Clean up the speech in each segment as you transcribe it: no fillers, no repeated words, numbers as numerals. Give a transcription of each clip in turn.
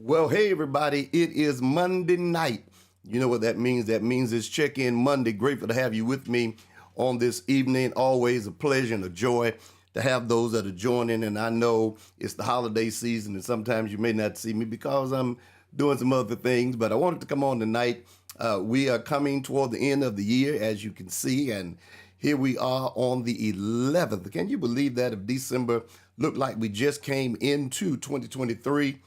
Well, hey, everybody, it is Monday night. You know what that means? That means it's Check In Monday. Grateful to have you with me on this evening. Always a pleasure and a joy to have those that are joining. And I know it's the holiday season, and sometimes you may not see me because I'm doing some other things, but I wanted to come on tonight. We are coming toward the end of the year, as you can see, and here we are on the 11th. Can you believe that of December? Looked like we just came into 2023.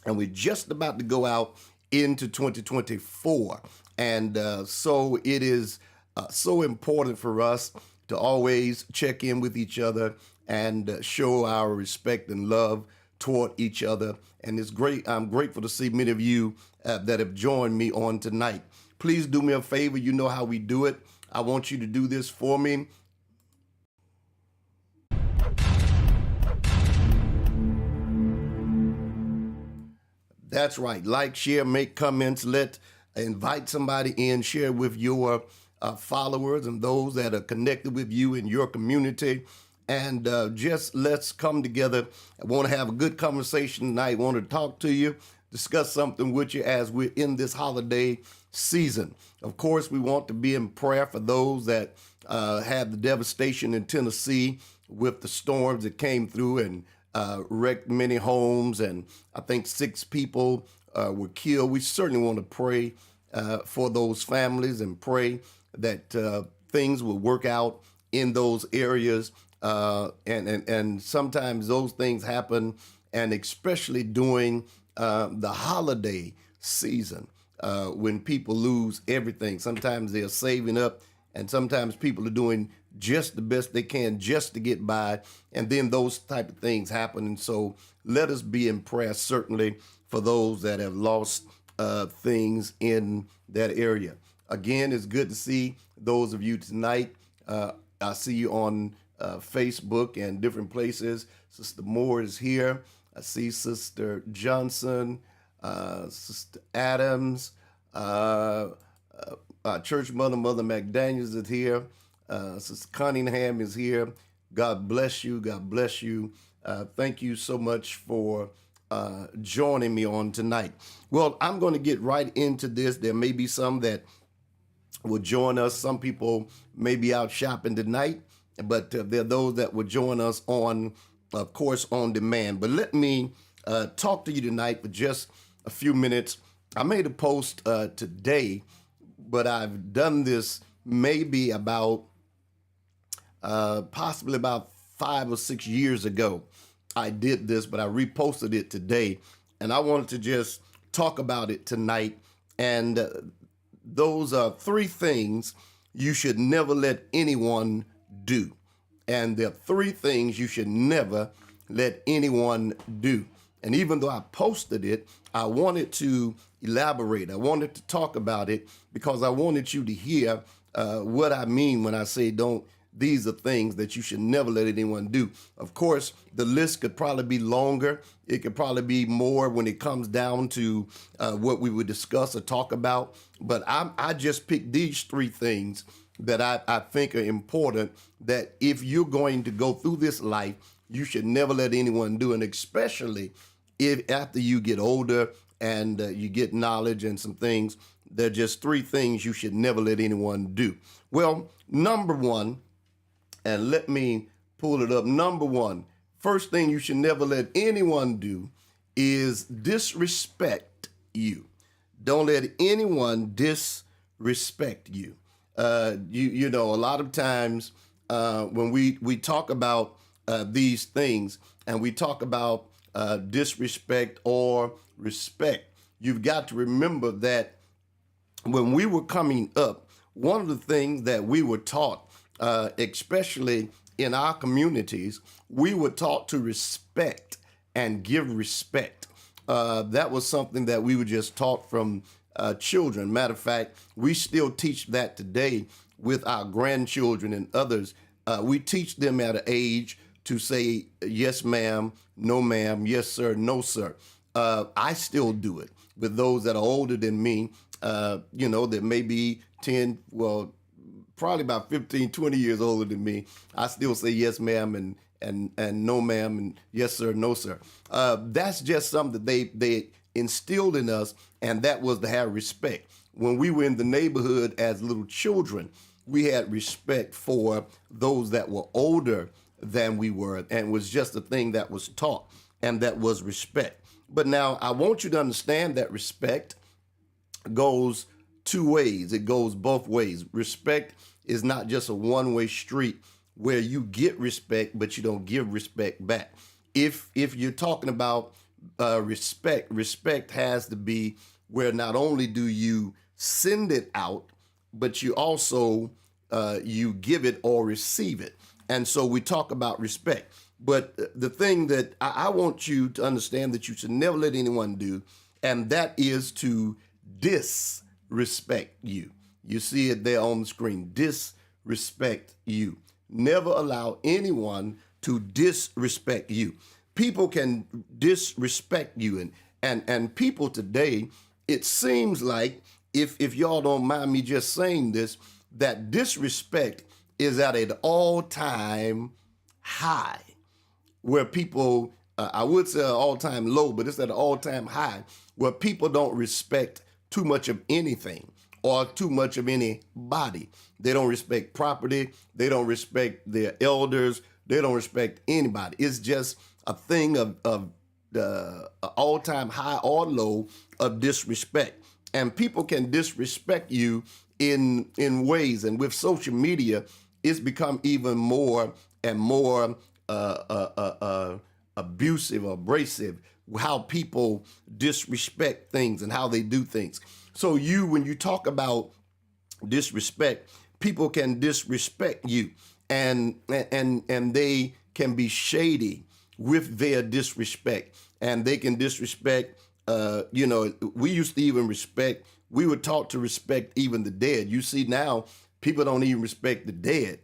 And we're just about to go out into 2024. And so it is so important for us to always check in with each other and show our respect and love toward each other. And it's great. I'm grateful to see many of you that have joined me on tonight. Please do me a favor. You know how we do it. I want you to do this for me. That's right. Like, share, make comments, invite somebody in, share with your followers and those that are connected with you in your community. And just let's come together. I want to have a good conversation tonight. I want to talk to you, discuss something with you as we're in this holiday season. Of course, we want to be in prayer for those that had the devastation in Tennessee with the storms that came through and wrecked many homes, and I think 6 people were killed. We certainly want to pray for those families and pray that things will work out in those areas. And sometimes those things happen, and especially during the holiday season when people lose everything. Sometimes they're saving up, and sometimes people are doing just the best they can just to get by, and then those type of things happen. And so let us be in prayer, certainly, for those that have lost things in that area. Again, it's good to see those of you tonight. I see you on Facebook and different places. Sister Moore is here. I see Sister Johnson, Sister Adams, Church Mother McDaniels is here. Sister Cunningham is here. God bless you. God bless you. Thank you so much for joining me on tonight. Well, I'm going to get right into this. There may be some that will join us. Some people may be out shopping tonight, but there are those that will join us on, of course, on demand. But let me talk to you tonight for just a few minutes. I made a post today, but I've done this maybe about possibly about 5 or 6 years ago. I did this, but I reposted it today, and I wanted to just talk about it tonight. And those are 3 things you should never let anyone do. And there are 3 things you should never let anyone do. And even though I posted it, I wanted to elaborate. I wanted to talk about it because I wanted you to hear what I mean when I say these are things that you should never let anyone do. Of course, the list could probably be longer. It could probably be more when it comes down to what we would discuss or talk about. But I just picked these 3 things that I think are important, that if you're going to go through this life, you should never let anyone do. And especially if after you get older and you get knowledge and some things, there are just 3 things you should never let anyone do. Well, number 1, and let me pull it up. Number 1, first thing you should never let anyone do is disrespect you. Don't let anyone disrespect you. You know, a lot of times when we talk about these things and we talk about disrespect or respect, you've got to remember that when we were coming up, one of the things that we were taught, especially in our communities, we were taught to respect and give respect. That was something that we were just taught from children. Matter of fact, we still teach that today with our grandchildren and others. We teach them at an age to say, yes, ma'am, no, ma'am, yes, sir, no, sir. I still do it with those that are older than me, that may be 10, well, probably about 15, 20 years older than me. I still say yes, ma'am, and no, ma'am, and yes, sir, no, sir. That's just something that they instilled in us, and that was to have respect. When we were in the neighborhood as little children, we had respect for those that were older than we were, and it was just a thing that was taught, and that was respect. But now I want you to understand that respect goes two ways. It goes both ways. Respect is not just a one-way street where you get respect, but you don't give respect back. If you're talking about respect has to be where not only do you send it out, but you also you give it or receive it. And so we talk about respect. But the thing that I want you to understand that you should never let anyone do, and that is to disrespect you. You see it there on the screen. Disrespect you. Never allow anyone to disrespect you. People can disrespect you, and people today, it seems like, if y'all don't mind me just saying this, that disrespect is at an all-time high, where people, I would say all-time low, but it's at an all-time high, where people don't respect too much of anything or too much of anybody. They don't respect property. They don't respect their elders. They don't respect anybody. It's just a thing of all-time high or low of disrespect. And people can disrespect you in ways. And with social media, it's become even more and more abusive, abrasive, how people disrespect things and how they do things. So when you talk about disrespect, people can disrespect you, and they can be shady with their disrespect, and they can disrespect. We used to even respect. We were taught to respect even the dead. You see now, people don't even respect the dead.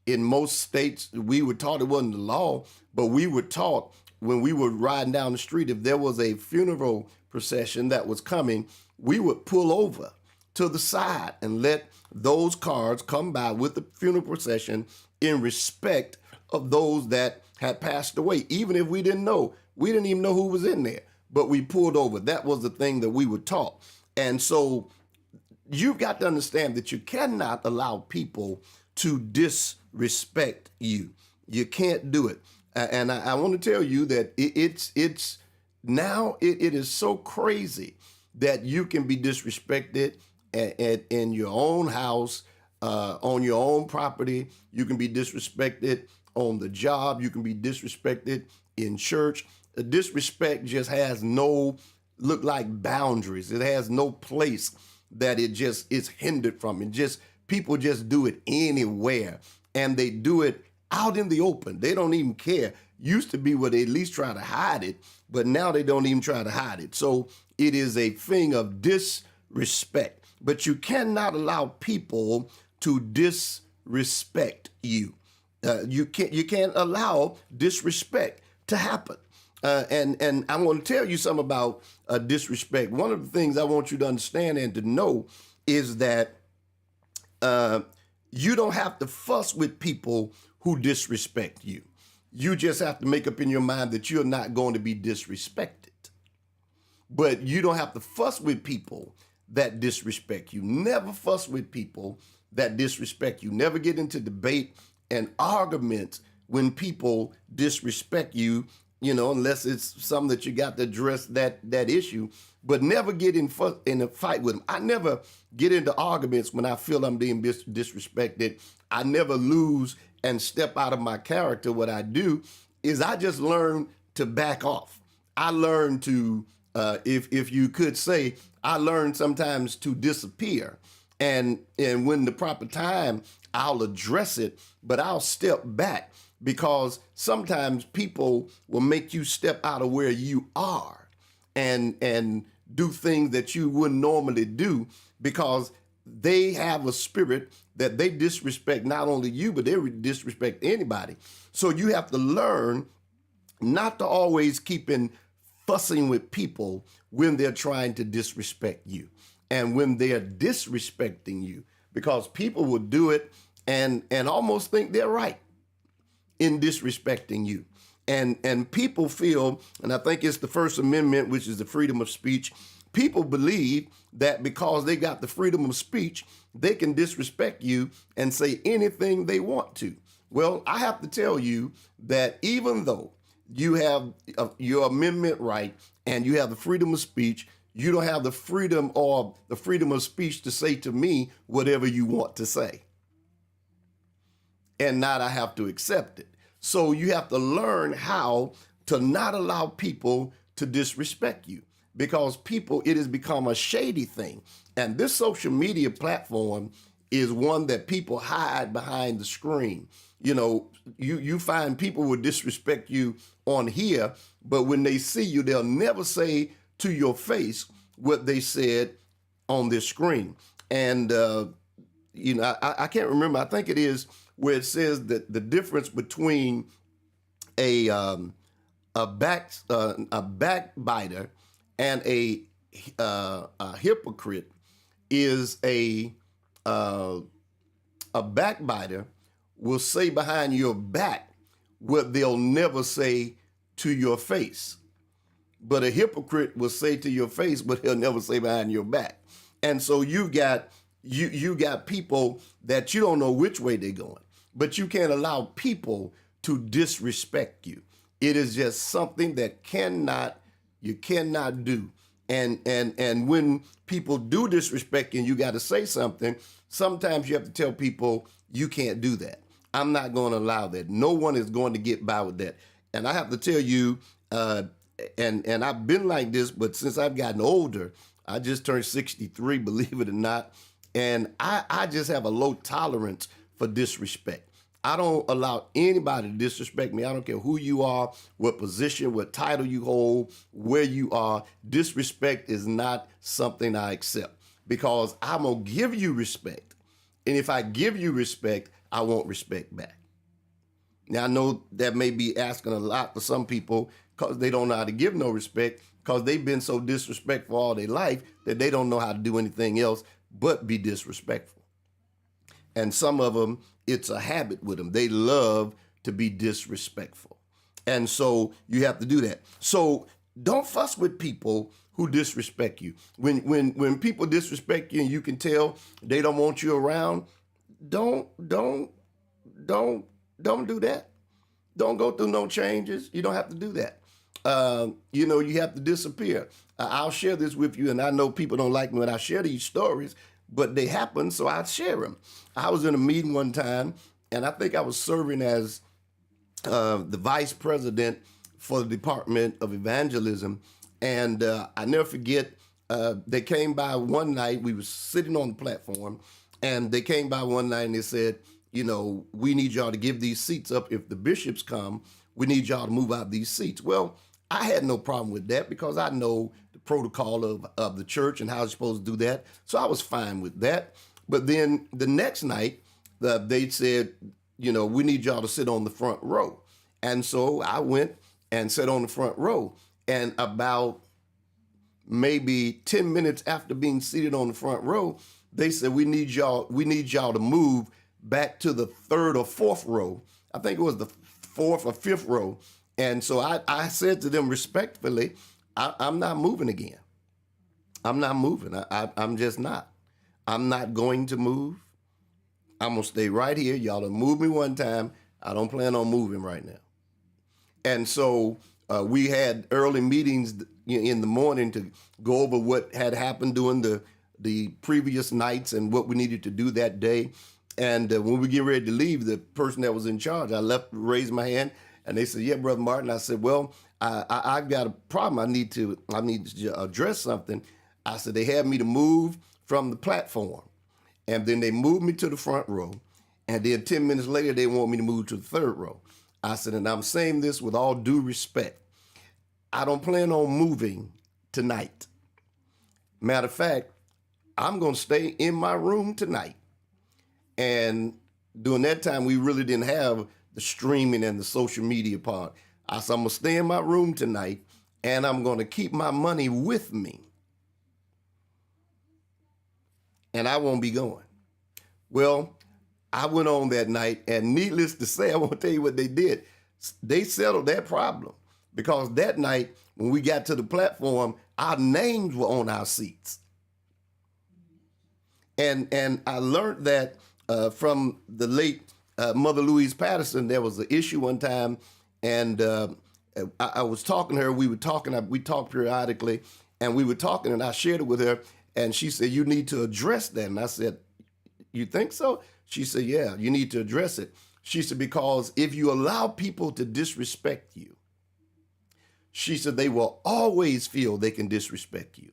In most states, we were taught it wasn't the law, but we were taught when we were riding down the street, if there was a funeral procession that was coming, we would pull over to the side and let those cars come by with the funeral procession in respect of those that had passed away. Even if we didn't know, we didn't even know who was in there, but we pulled over. That was the thing that we were taught. And so you've got to understand that you cannot allow people to disrespect you. You can't do it. And I want to tell you that it's now it is so crazy that you can be disrespected in your own house, on your own property. You can be disrespected on the job. You can be disrespected in church. Disrespect just has no boundaries. It has no place that it just is hindered from. People just do it anywhere, and they do it out in the open. They don't even care. Used to be where they at least try to hide it, but now they don't even try to hide it. So it is a thing of disrespect. But you cannot allow people to disrespect you. You can't allow disrespect to happen. And I want to tell you something about disrespect. One of the things I want you to understand and to know is that you don't have to fuss with people who disrespect you. You just have to make up in your mind that you're not going to be disrespected. But you don't have to fuss with people that disrespect you. Never fuss with people that disrespect you. Never get into debate and arguments when people disrespect you, unless it's something that you got to address that issue. But never get in a fight with them. I never get into arguments when I feel I'm being disrespected. I never lose and step out of my character. What I do is I just learn to back off. I learn to, if you could say, I learn sometimes to disappear. And when the proper time, I'll address it, but I'll step back, because sometimes people will make you step out of where you are and do things that you wouldn't normally do, because they have a spirit that they disrespect not only you, but they disrespect anybody. So you have to learn not to always keep in fussing with people when they're trying to disrespect you and when they're disrespecting you, because people will do it and almost think they're right in disrespecting you. And people feel, and I think it's the First Amendment, which is the freedom of speech. People believe that because they got the freedom of speech, they can disrespect you and say anything they want to. Well, I have to tell you that even though you have your amendment right and you have the freedom of speech, you don't have the freedom or the freedom of speech to say to me whatever you want to say. And not I have to accept it. So you have to learn how to not allow people to disrespect you, because people, it has become a shady thing. And this social media platform is one that people hide behind the screen. You know, you find people will disrespect you on here, but when they see you, they'll never say to your face what they said on this screen. And, you know, I can't remember. I think it is where it says that the difference between a backbiter and a hypocrite is a backbiter will say behind your back what they'll never say to your face. But a hypocrite will say to your face what he'll never say behind your back. And so you got people that you don't know which way they're going, but you can't allow people to disrespect you. It is just something that you cannot do. And when people do disrespect you and you got to say something, sometimes you have to tell people you can't do that. I'm not going to allow that. No one is going to get by with that. And I have to tell you, and I've been like this, but since I've gotten older, I just turned 63, believe it or not, and I just have a low tolerance for disrespect. I don't allow anybody to disrespect me. I don't care who you are, what position, what title you hold, where you are. Disrespect is not something I accept, because I'm going to give you respect. And if I give you respect, I want respect back. Now, I know that may be asking a lot for some people because they don't know how to give no respect, because they've been so disrespectful all their life that they don't know how to do anything else but be disrespectful. And some of them, it's a habit with them. They love to be disrespectful. And so you have to do that. So don't fuss with people who disrespect you. When people disrespect you and you can tell they don't want you around, don't do that. Don't go through no changes. You don't have to do that. You know, you have to disappear. I'll share this with you, and I know people don't like me when I share these stories, but they happen, so I share them. I was in a meeting one time, and I think I was serving as the vice president for the Department of Evangelism, and I never forget, they came by one night. We were sitting on the platform, and they came by one night, and they said, you know, we need y'all to give these seats up. If the bishops come, we need y'all to move out these seats. Well, I had no problem with that because I know the protocol of the church and how you're supposed to do that. So I was fine with that. But then the next night, they said, you know, we need y'all to sit on the front row. And so I went and sat on the front row. And about maybe 10 minutes after being seated on the front row, they said, we need y'all to move back to the third or fourth row. I think it was the fourth or fifth row. And so I said to them respectfully, I'm not moving again. I'm not moving. I'm just not. I'm not going to move. I'm going to stay right here. Y'all have moved me one time. I don't plan on moving right now. And so we had early meetings in the morning to go over what had happened during the previous nights and what we needed to do that day. And when we get ready to leave, the person that was in charge, I raised my hand, and they said, yeah, Brother Martin. I said, well, I've got a problem. I need to address something. I said, they had me to move from the platform, and then they moved me to the front row. And then 10 minutes later, they want me to move to the third row. I said, and I'm saying this with all due respect, I don't plan on moving tonight. Matter of fact, I'm going to stay in my room tonight. And during that time, we really didn't have the streaming and the social media part. I said, I'm going to stay in my room tonight, and I'm going to keep my money with me. And I won't be going. Well, I went on that night, and needless to say, I won't tell you what they did. They settled that problem because that night when we got to the platform, our names were on our seats. And I learned that from the late Mother Louise Patterson. There was an issue one time, and I was talking to her. We talked periodically, and we were talking, and I shared it with her, and she said, "You need to address that." And I said, "You think so?" She said, "Yeah, you need to address it." She said, "Because if you allow people to disrespect you," she said, "they will always feel they can disrespect you.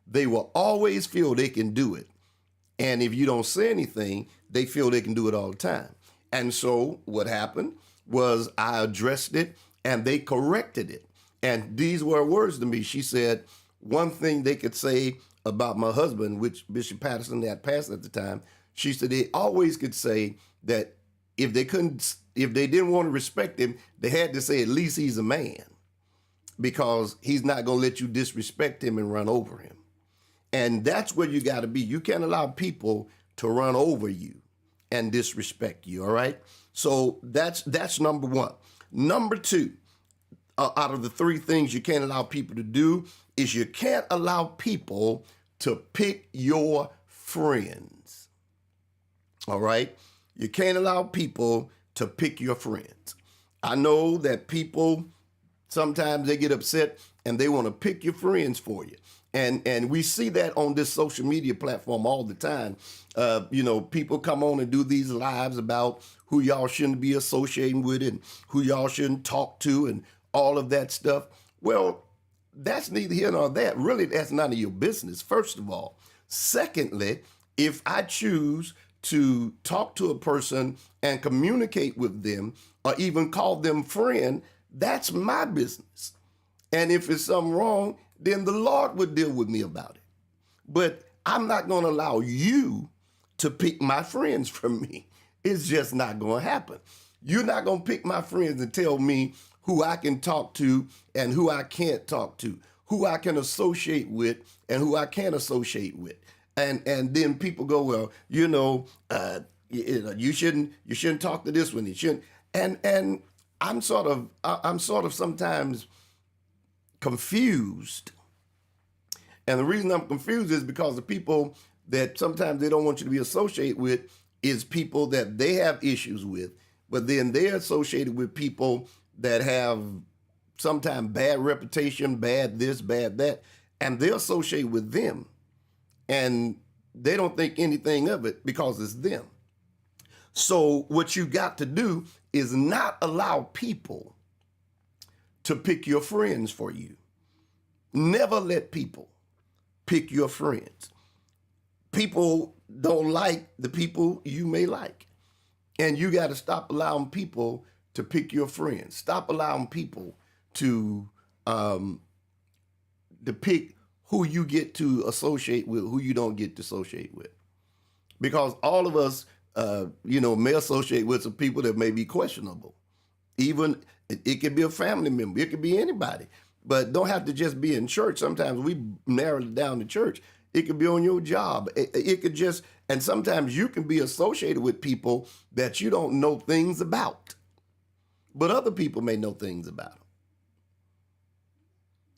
They will always feel they can do it. And if you don't say anything, they feel they can do it all the time." And so what happened was I addressed it and they corrected it. And these were words to me. She said, one thing they could say about my husband, which Bishop Patterson had passed at the time, she said they always could say that if they didn't want to respect him, they had to say at least he's a man, because he's not going to let you disrespect him and run over him. And that's where you got to be. You can't allow people to run over you and disrespect you, all right? So that's number one. Number two, out of the three things you can't allow people to do, is you can't allow people to pick your friends, all right? You can't allow people to pick your friends. I know that people, sometimes they get upset and they want to pick your friends for you. And we see that on this social media platform all the time. People come on and do these lives about who y'all shouldn't be associating with and who y'all shouldn't talk to and all of that stuff. Well, that's neither here nor there. Really, that's none of your business, first of all. Secondly, if I choose to talk to a person and communicate with them or even call them friend, that's my business. And if it's something wrong, then the Lord would deal with me about it. But I'm not going to allow you to pick my friends from me. It's just not going to happen. You're not going to pick my friends and tell me who I can talk to and who I can't talk to, who I can associate with and who I can't associate with. And then people go, well, you shouldn't talk to this one. You shouldn't. And I'm sort of sometimes confused. And the reason I'm confused is because the people that sometimes they don't want you to be associated with is people that they have issues with, but then they're associated with people that have sometimes bad reputation, bad this, bad that, and they're associated with them. And they don't think anything of it because it's them. So what you got to do is not allow people to pick your friends for you. Never let people pick your friends. People don't like the people you may like. And you got to stop allowing people to pick your friends. Stop allowing people to pick who you get to associate with, who you don't get to associate with. Because all of us, may associate with some people that may be questionable. Even it could be a family member, it could be anybody, but don't have to just be in church. Sometimes we narrow it down to church. It could be on your job. It could just, and sometimes you can be associated with people that you don't know things about, but other people may know things about them.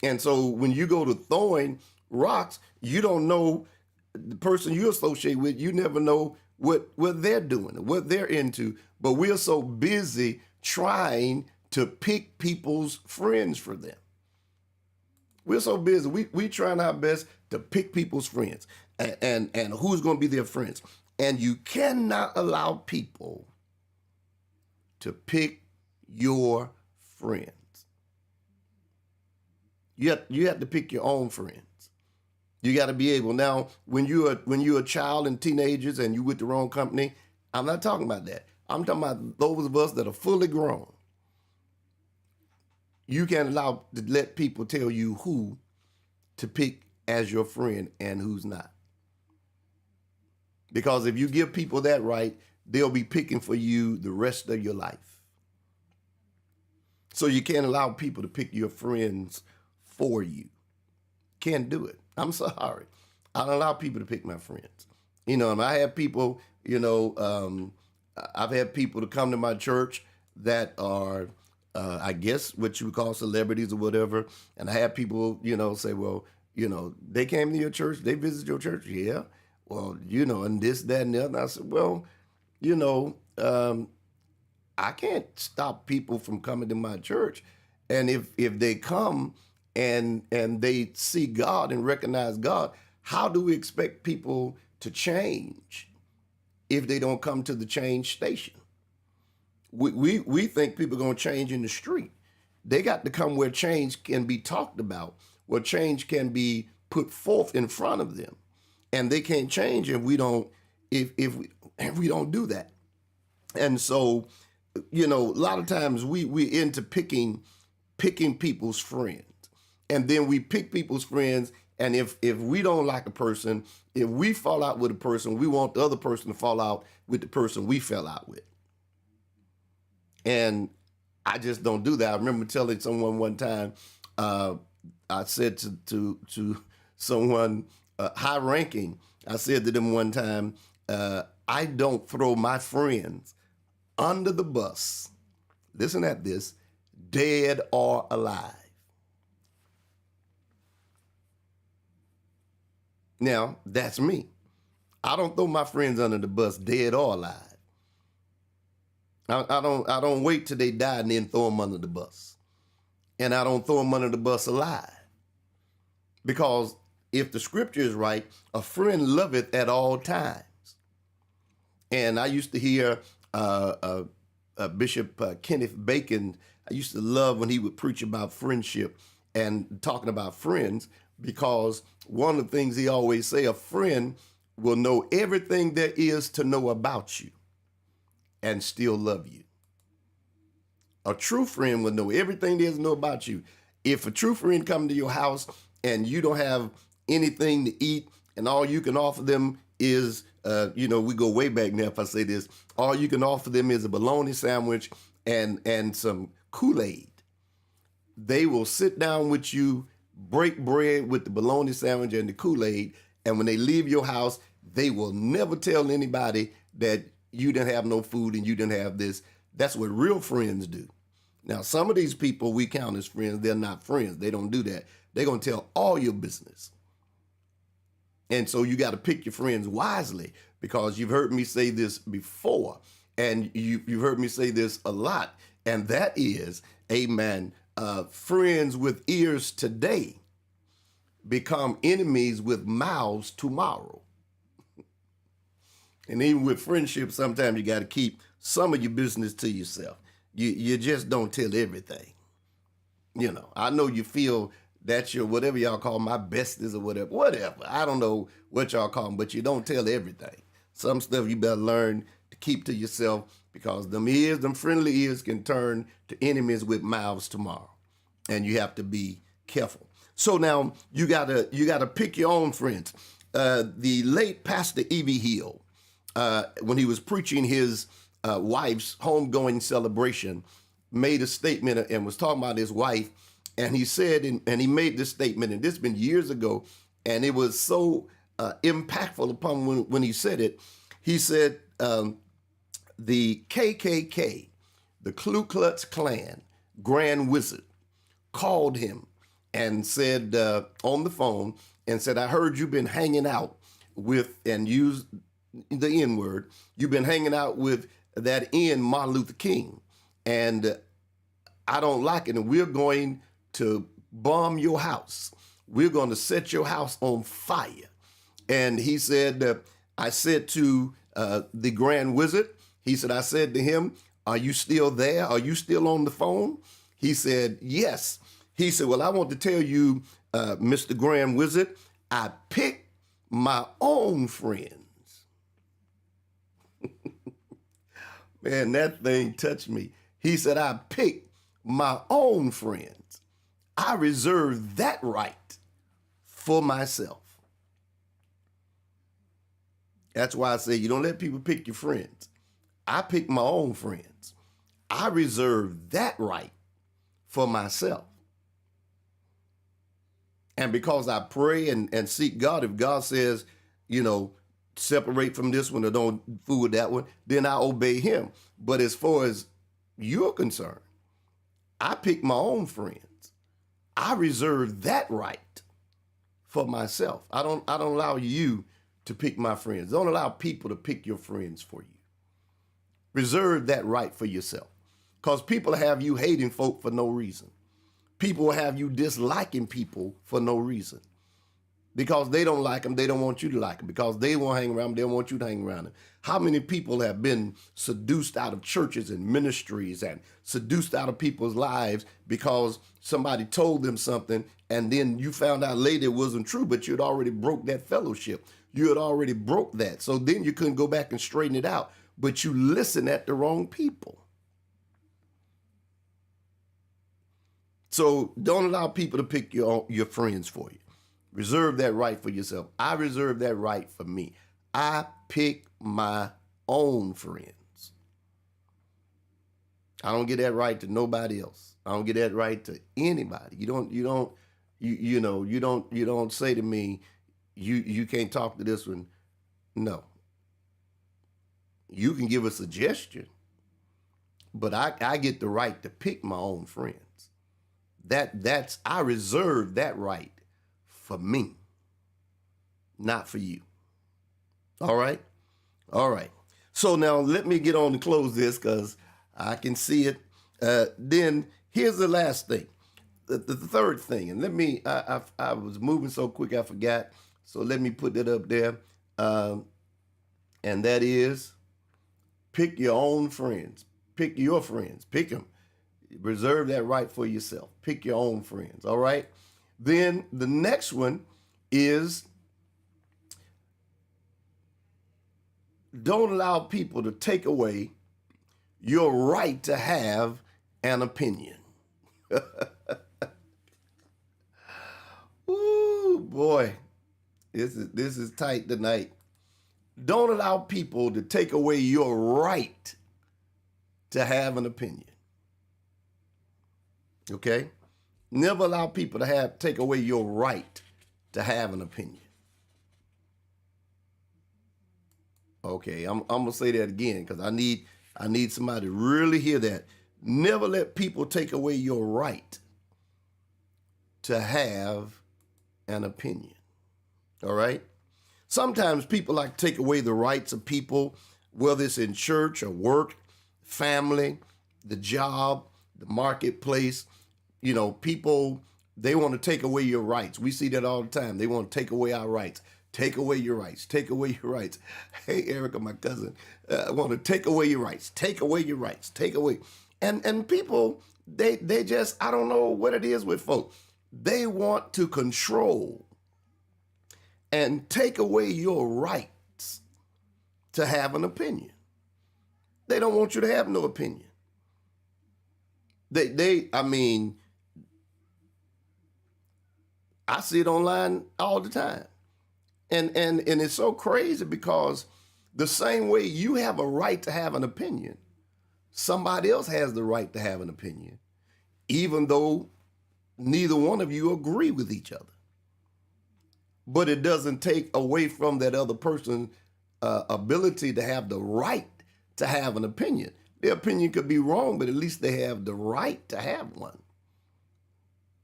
And so when you go to throwing rocks, you don't know the person you associate with. You never know what they're doing, what they're into. But we're so busy trying to pick people's friends for them. We're so busy. We trying our best to pick people's friends and who's going to be their friends. And you cannot allow people to pick your friends. You have to pick your own friends. You got to be able. Now, when you're a child and teenagers and you with the wrong company, I'm not talking about that. I'm talking about those of us that are fully grown. You can't allow to let people tell you who to pick as your friend and who's not. Because if you give people that right, they'll be picking for you the rest of your life. So you can't allow people to pick your friends for you. Can't do it. I'm sorry. I don't allow people to pick my friends. And I have people, I've had people to come to my church that are I guess what you would call celebrities or whatever. And I had people, say, well, they came to your church, they visited your church. Yeah. Well, and this, that, and the other. I said, well, you know, um, I can't stop people from coming to my church. And if they come and they see God and recognize God, how do we expect people to change if they don't come to the change station? We think people are going to change in the street. They got to come where change can be talked about, where change can be put forth in front of them, and they can't change if we don't if we don't do that. And so, a lot of times we into picking people's friends, and then we pick people's friends. And if we don't like a person, if we fall out with a person, we want the other person to fall out with the person we fell out with. And I just don't do that. I remember telling someone one time, uh, I said to someone high ranking, I said to them one time, I don't throw my friends under the bus. Listen at this, dead or alive. Now, that's me. I don't throw my friends under the bus, dead or alive. I don't wait till they die and then throw them under the bus. And I don't throw them under the bus alive. Because if the scripture is right, a friend loveth at all times. And I used to hear Bishop Kenneth Bacon. I used to love when he would preach about friendship and talking about friends, because one of the things he always say, a friend will know everything there is to know about you and still love you. A true friend will know everything there is to know about you. If a true friend come to your house and you don't have anything to eat and all you can offer them is, we go way back now if I say this, all you can offer them is a bologna sandwich and some Kool-Aid. They will sit down with you, break bread with the bologna sandwich and the Kool-Aid, and when they leave your house, they will never tell anybody that you didn't have no food and you didn't have this. That's what real friends do. Now, some of these people we count as friends, they're not friends. They don't do that. They're going to tell all your business. And so you got to pick your friends wisely, because you've heard me say this before, and you've heard me say this a lot, and that is, amen, friends with ears today become enemies with mouths tomorrow. And even with friendship, sometimes you got to keep some of your business to yourself. You just don't tell everything. I know you feel that's your whatever y'all call my besties or whatever. I don't know what y'all call them, but you don't tell everything. Some stuff you better learn to keep to yourself, because them friendly ears can turn to enemies with mouths tomorrow. And you have to be careful. So now you gotta pick your own friends. The late Pastor E.B. Hill, when he was preaching his wife's homegoing celebration, made a statement and was talking about his wife. And he said, and he made this statement, and this has been years ago, and it was so impactful upon when he said it. He said, the KKK, the Ku Klux Klan Grand Wizard, called him and said on the phone and said, I heard you've been hanging out with, and used the N word, you've been hanging out with that Martin Luther King. And I don't like it. And we're going to bomb your house. We're going to set your house on fire. And he said, I said to the Grand Wizard, he said, I said to him, are you still there? Are you still on the phone? He said, yes. He said, well, I want to tell you, Mr. Grand Wizard, I picked my own friends. Man, that thing touched me. He said, I picked my own friends. I reserve that right for myself. That's why I say you don't let people pick your friends. I pick my own friends. I reserve that right for myself. And because I pray and seek God, if God says, separate from this one or don't fool with that one, then I obey him. But as far as you're concerned, I pick my own friends. I reserve that right for myself. I don't allow you to pick my friends. Don't allow people to pick your friends for you. Reserve that right for yourself. Because people have you hating folk for no reason. People will have you disliking people for no reason. Because they don't like them, they don't want you to like them. Because they won't hang around them, they don't want you to hang around them. How many people have been seduced out of churches and ministries and seduced out of people's lives because somebody told them something and then you found out later it wasn't true, but you had already broke that fellowship. You had already broke that. So then you couldn't go back and straighten it out, but you listened at the wrong people. So don't allow people to pick your friends for you. Reserve that right for yourself. I reserve that right for me. I pick my own friends. I don't get that right to nobody else. I don't get that right to anybody. You don't say to me, you can't talk to this one. No. You can give a suggestion, but I get the right to pick my own friends. I reserve that right for me, not for you. All right? All right. So now let me get on to close this because I can see it. Then here's the last thing, the third thing. And I was moving so quick I forgot. So let me put that up there. And that is pick your own friends. Pick your friends. Pick them. Reserve that right for yourself. Pick your own friends. All right? Then the next one is don't allow people to take away your right to have an opinion. Ooh, boy, this is tight tonight. Don't allow people to take away your right to have an opinion. Okay? Never allow people to take away your right to have an opinion. Okay, I'm gonna say that again because I need somebody to really hear that. Never let people take away your right to have an opinion. All right? Sometimes people like to take away the rights of people, whether it's in church or work, family, the job, the marketplace. You know, people, they want to take away your rights. We see that all the time. They want to take away our rights. Take away your rights. Take away your rights. Hey, Erica, my cousin, I want to take away your rights. Take away your rights. Take away. And people, they just, I don't know what it is with folks. They want to control and take away your rights to have an opinion. They don't want you to have no opinion. I see it online all the time. And it's so crazy because the same way you have a right to have an opinion, somebody else has the right to have an opinion, even though neither one of you agree with each other. But it doesn't take away from that other person's ability to have the right to have an opinion. Their opinion could be wrong, but at least they have the right to have one.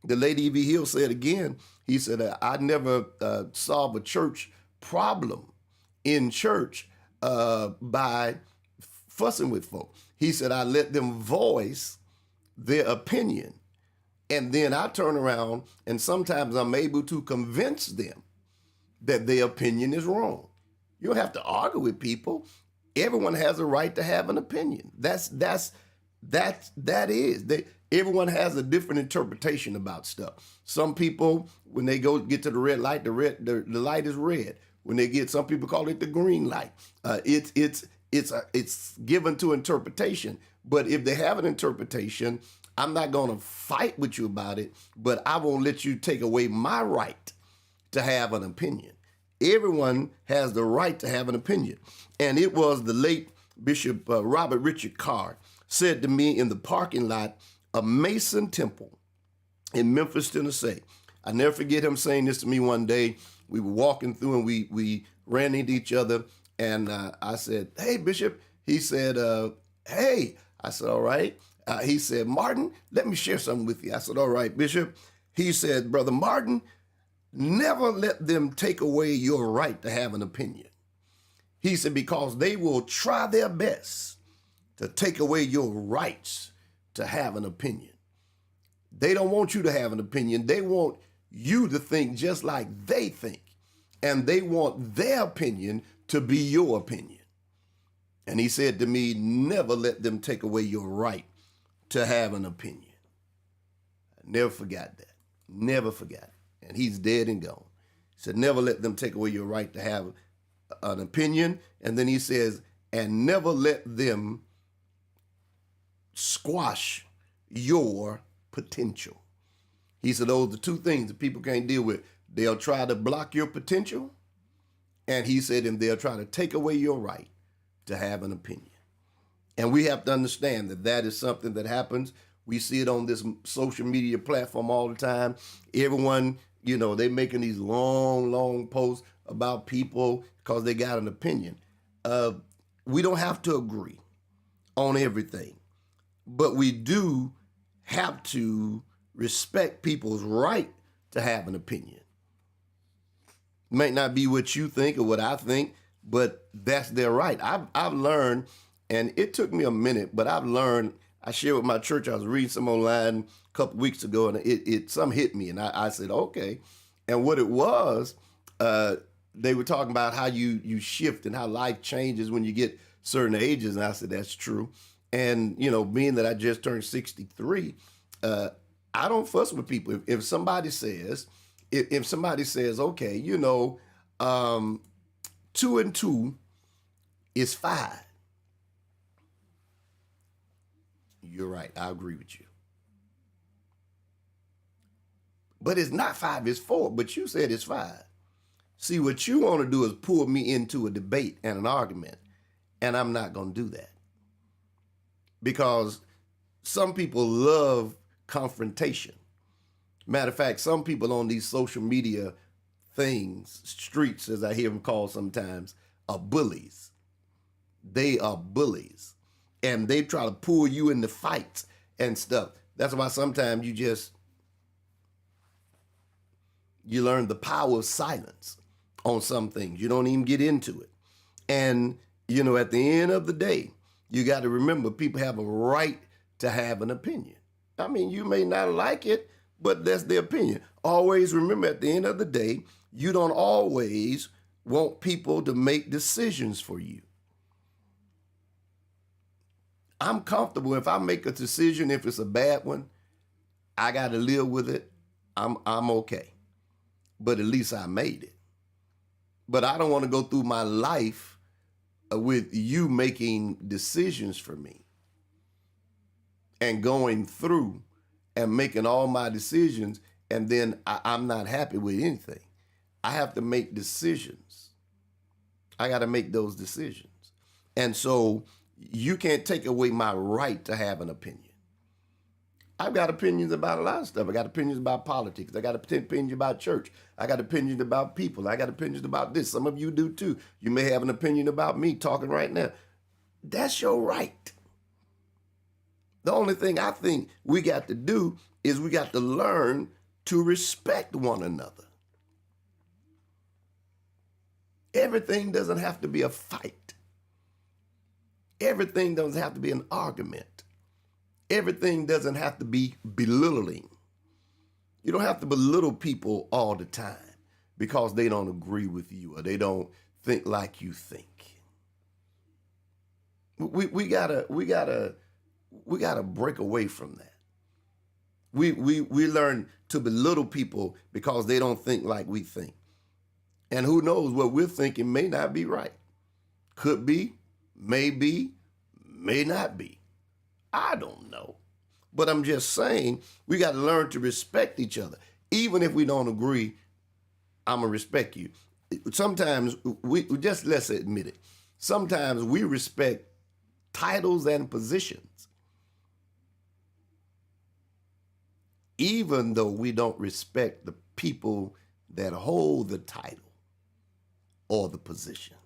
The late E.V. Hill said again, he said, I never solve a church problem in church by fussing with folks. He said, I let them voice their opinion. And then I turn around and sometimes I'm able to convince them that their opinion is wrong. You don't have to argue with people. Everyone has a right to have an opinion. Everyone has a different interpretation about stuff. Some people, when they get to the red light, the light is red. When some people call it the green light. It's given to interpretation. But if they have an interpretation, I'm not going to fight with you about it, but I won't let you take away my right to have an opinion. Everyone has the right to have an opinion. And it was the late Bishop Robert Richard Carr said to me in the parking lot of Mason Temple in Memphis, Tennessee. I never forget him saying this to me one day. We were walking through and we ran into each other. And I said, hey, Bishop. He said, hey. I said, all right. He said, Martin, let me share something with you. I said, all right, Bishop. He said, Brother Martin, never let them take away your right to have an opinion. He said, because they will try their best to take away your rights to have an opinion. They don't want you to have an opinion. They want you to think just like they think. And they want their opinion to be your opinion. And he said to me, never let them take away your right to have an opinion. I never forgot that. Never forgot it. And he's dead and gone. He said, never let them take away your right to have an opinion. And then he says, and never let them squash your potential. He said, those are two things that people can't deal with. They'll try to block your potential. And he said, and they'll try to take away your right to have an opinion. And we have to understand that that is something that happens. We see it on this social media platform all the time. Everyone, they're making these long posts about people because they got an opinion. We don't have to agree on everything, but we do have to respect people's right to have an opinion. It may not be what you think or what I think, but that's their right. I've learned, and it took me a minute, but I've learned. I shared with my church. I was reading some online a couple weeks ago, and it some hit me, and I said, okay. And what it was, they were talking about how you shift and how life changes when you get certain ages, and I said that's true. And being that I just turned 63, I don't fuss with people. If somebody says, okay, 2 and 2 is 5. You're right. I agree with you. But it's not 5, it's 4. But you said it's 5. See, what you want to do is pull me into a debate and an argument. And I'm not going to do that. Because some people love confrontation. Matter of fact, some people on these social media things, streets, as I hear them called sometimes, are bullies. They are bullies. And they try to pull you into fights and stuff. That's why sometimes you learn the power of silence on some things. You don't even get into it. And, at the end of the day, you got to remember people have a right to have an opinion. I mean, you may not like it, but that's their opinion. Always remember, at the end of the day, you don't always want people to make decisions for you. I'm comfortable if I make a decision, if it's a bad one, I got to live with it. I'm okay. But at least I made it. But I don't want to go through my life with you making decisions for me and going through and making all my decisions, and then I'm not happy with anything. I have to make decisions. I got to make those decisions. And so you can't take away my right to have an opinion. I've got opinions about a lot of stuff. I got opinions about politics. I got opinions about church. I got opinions about people. I got opinions about this. Some of you do too. You may have an opinion about me talking right now. That's your right. The only thing I think we got to do is we got to learn to respect one another. Everything doesn't have to be a fight. Everything doesn't have to be an argument. Everything doesn't have to be belittling. You don't have to belittle people all the time because they don't agree with you or they don't think like you think. We gotta break away from that. We learn to belittle people because they don't think like we think. And who knows, what we're thinking may not be right. Could be, may not be. I don't know. But I'm just saying we got to learn to respect each other. Even if we don't agree, I'm going to respect you. Sometimes let's admit it. Sometimes we respect titles and positions, even though we don't respect the people that hold the title or the position.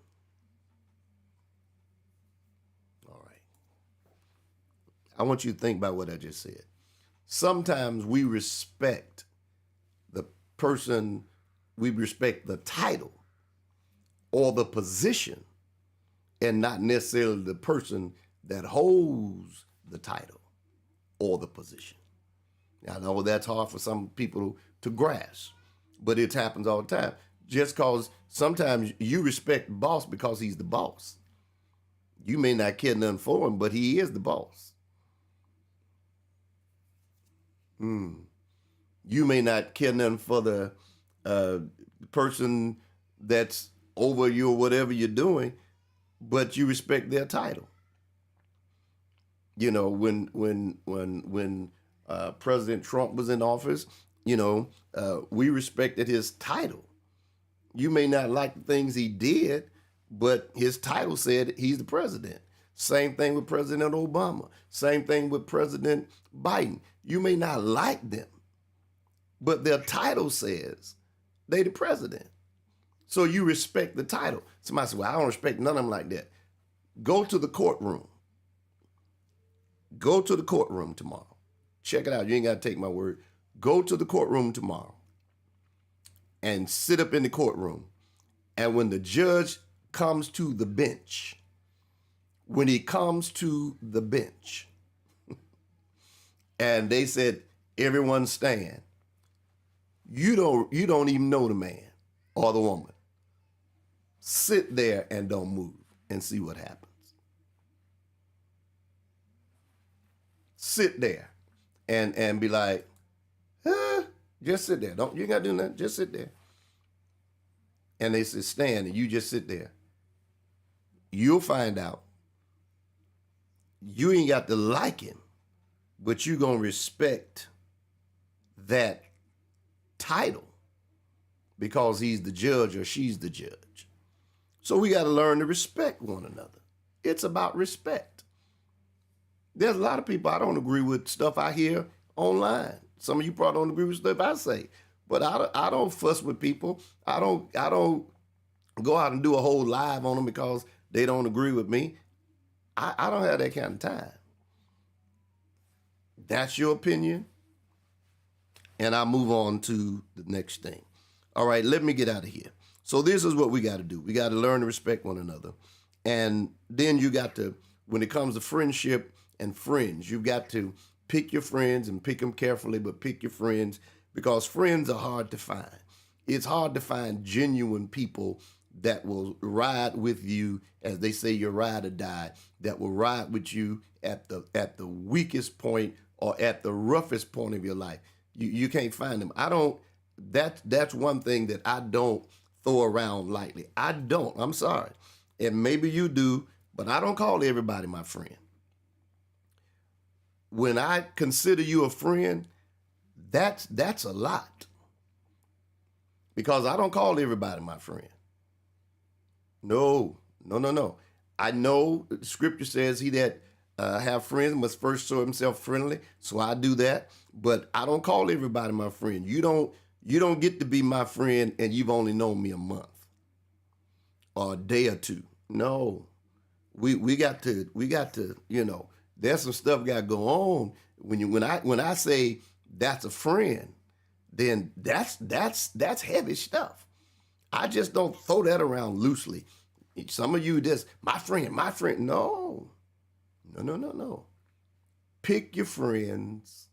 I want you to think about what I just said. Sometimes we respect the person, we respect the title or the position, and not necessarily the person that holds the title or the position. I know that's hard for some people to grasp, but it happens all the time. Just because sometimes you respect the boss because he's the boss. You may not care nothing for him, but he is the boss. You may not care nothing for the person that's over you or whatever you're doing, but you respect their title. You know, when President Trump was in office, we respected his title. You may not like the things he did, but his title said he's the president. Same thing with President Obama. Same thing with President Biden. You may not like them, but their title says they the president. So you respect the title. Somebody said, well, I don't respect none of them like that. Go to the courtroom. Go to the courtroom tomorrow. Check it out. You ain't got to take my word. Go to the courtroom tomorrow and sit up in the courtroom. And when the judge comes to the bench, when he comes to the bench, and they said, everyone stand, you don't even know the man or the woman. Sit there and don't move and see what happens. Sit there and be like, just sit there. You ain't gotta do nothing. Just sit there. And they said, stand, and you just sit there. You'll find out. You ain't got to like him, but you gonna respect that title because he's the judge or she's the judge. So we got to learn to respect one another. It's about respect. There's a lot of people I don't agree with stuff I hear online. Some of you probably don't agree with stuff I say, but I don't fuss with people. I don't go out and do a whole live on them because they don't agree with me. I don't have that kind of time. That's your opinion. And I move on to the next thing. All right, let me get out of here. So this is what we got to do. We got to learn to respect one another. And then you got to, when it comes to friendship and friends, you've got to pick your friends and pick them carefully, but pick your friends because friends are hard to find. It's hard to find genuine people that will ride with you, as they say, your ride or die, that will ride with you at the weakest point or at the roughest point of your life. You can't find them. That's one thing that I don't throw around lightly. I don't. I'm sorry. And maybe you do, but I don't call everybody my friend. When I consider you a friend, that's a lot. Because I don't call everybody my friend. No. I know the scripture says he that have friends must first show himself friendly. So I do that, but I don't call everybody my friend. You don't get to be my friend and you've only known me a month or a day or two. No, we got to, there's some stuff got to go on. When I say that's a friend, then that's heavy stuff. I just don't throw that around loosely. Some of you just, my friend. No. Pick your friends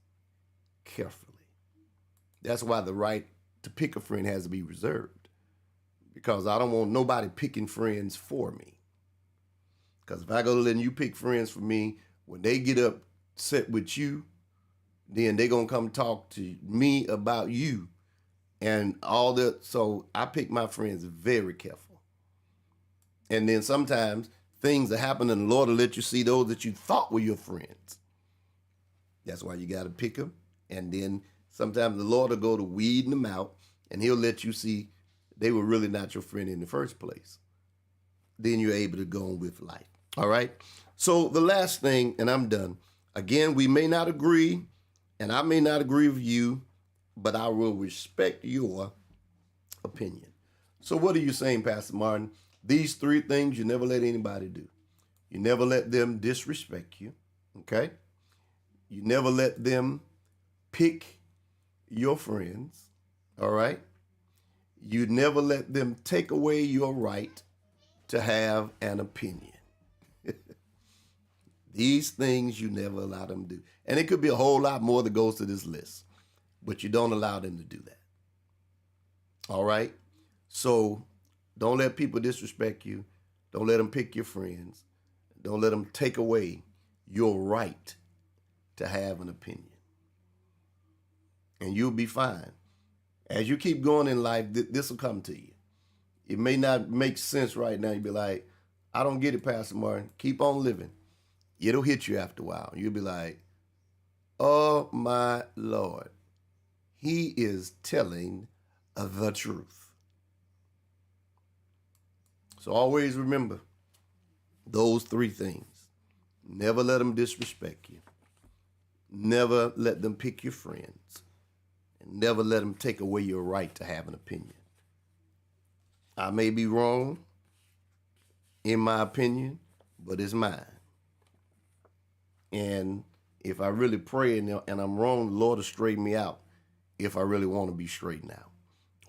carefully. That's why the right to pick a friend has to be reserved. Because I don't want nobody picking friends for me. Because if I go letting you pick friends for me, when they get upset with you, then they're going to come talk to me about you and all that. So I pick my friends very careful. And then sometimes things that happen and the Lord will let you see those that you thought were your friends. That's why you got to pick them. And then sometimes the Lord will go to weeding them out and he'll let you see they were really not your friend in the first place. Then you're able to go on with life. All right. So the last thing, and I'm done. Again, we may not agree and I may not agree with you, but I will respect your opinion. So what are you saying, Pastor Martin? These three things you never let anybody do. You never let them disrespect you, okay? You never let them pick your friends. All right. You never let them take away your right to have an opinion. These things you never allow them to do. And it could be a whole lot more that goes to this list, but you don't allow them to do that. All right? So don't let people disrespect you. Don't let them pick your friends. Don't let them take away your right to have an opinion. And you'll be fine. As you keep going in life, this will come to you. It may not make sense right now. You'll be like, I don't get it, Pastor Martin. Keep on living. It'll hit you after a while. You'll be like, oh my Lord, he is telling the truth. So always remember those three things. Never let them disrespect you. Never let them pick your friends. And never let them take away your right to have an opinion. I may be wrong in my opinion, but it's mine. And if I really pray and I'm wrong, the Lord will straighten me out if I really want to be straightened out.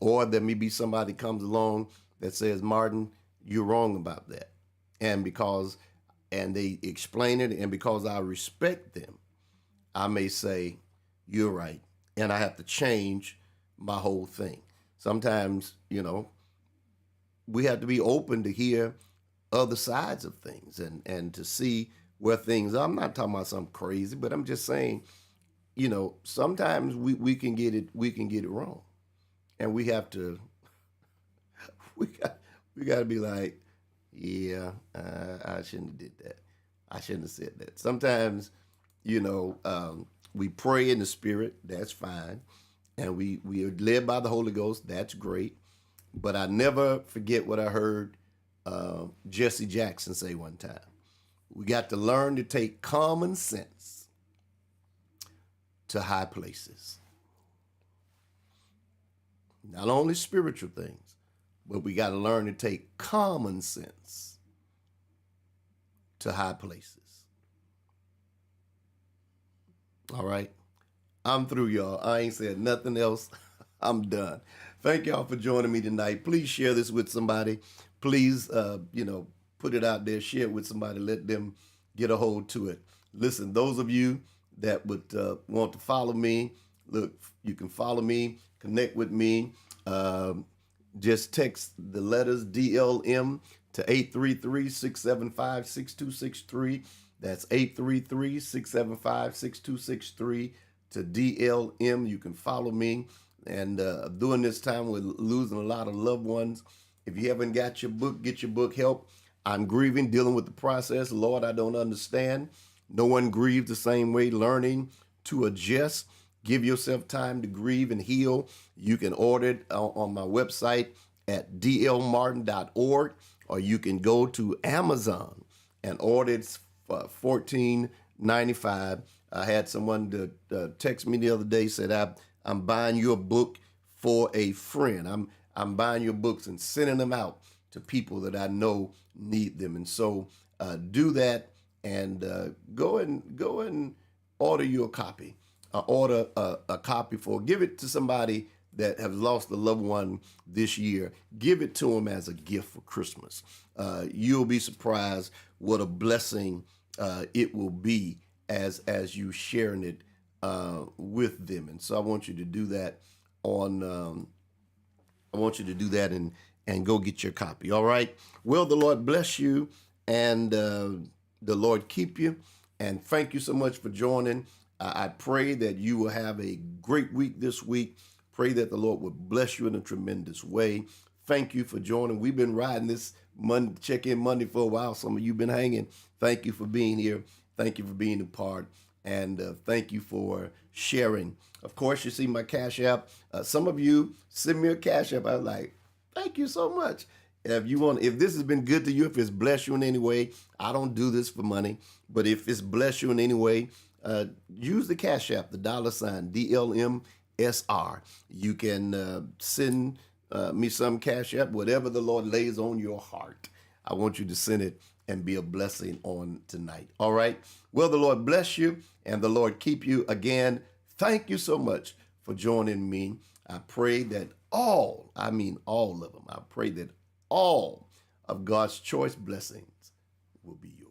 Or there may be somebody comes along that says, Martin, you're wrong about that. And they explain it, and because I respect them, I may say, you're right. And I have to change my whole thing. Sometimes, we have to be open to hear other sides of things and to see where things are. I'm not talking about something crazy, but I'm just saying, sometimes we can get it wrong. And we have to we got to be like, yeah, I shouldn't have did that. I shouldn't have said that. Sometimes, we pray in the Spirit, that's fine. And we are led by the Holy Ghost, that's great. But I never forget what I heard Jesse Jackson say one time. We got to learn to take common sense to high places. Not only spiritual things, but we got to learn to take common sense to high places. All right. I'm through, y'all. I ain't said nothing else. I'm done. Thank y'all for joining me tonight. Please share this with somebody. Please, put it out there, share it with somebody, let them get a hold to it. Listen, those of you that would want to follow me, look, you can follow me, connect with me. Just text the letters DLM to 833-675-6263. That's 833-675-6263 to DLM. You can follow me. And during this time, we're losing a lot of loved ones. If you haven't got your book, get your book, Help. I'm grieving, dealing with the process. Lord, I don't understand. No one grieves the same way, learning to adjust. Give yourself time to grieve and heal. You can order it on my website at dlmartin.org, or you can go to Amazon and order it for $14.95. I had someone text me the other day, said, I'm buying your book for a friend. I'm buying your books and sending them out to people that I know need them. And so do that, and go and order you a copy. Order a copy give it to somebody that has lost a loved one this year. Give it to them as a gift for Christmas. You'll be surprised what a blessing it will be as you sharing it with them. And so I want you to do that and go get your copy. All right. Well, the Lord bless you, and the Lord keep you. And thank you so much for joining. I pray that you will have a great week this week. Pray that the Lord will bless you in a tremendous way. Thank you for joining. We've been riding this Monday, check-in Monday for a while. Some of you have been hanging. Thank you for being here. Thank you for being a part. And thank you for sharing. Of course, you see my Cash App. Some of you send me a Cash App. I'm like, thank you so much. If this has been good to you, if it's blessed you in any way, I don't do this for money, but if it's blessed you in any way, use the Cash App, the $ DLMSR. You can send me some Cash App, whatever the Lord lays on your heart. I want you to send it and be a blessing on tonight. All right. Well, the Lord bless you and the Lord keep you again. Thank you so much for joining me. I pray that all of them, I pray that all of God's choice blessings will be yours.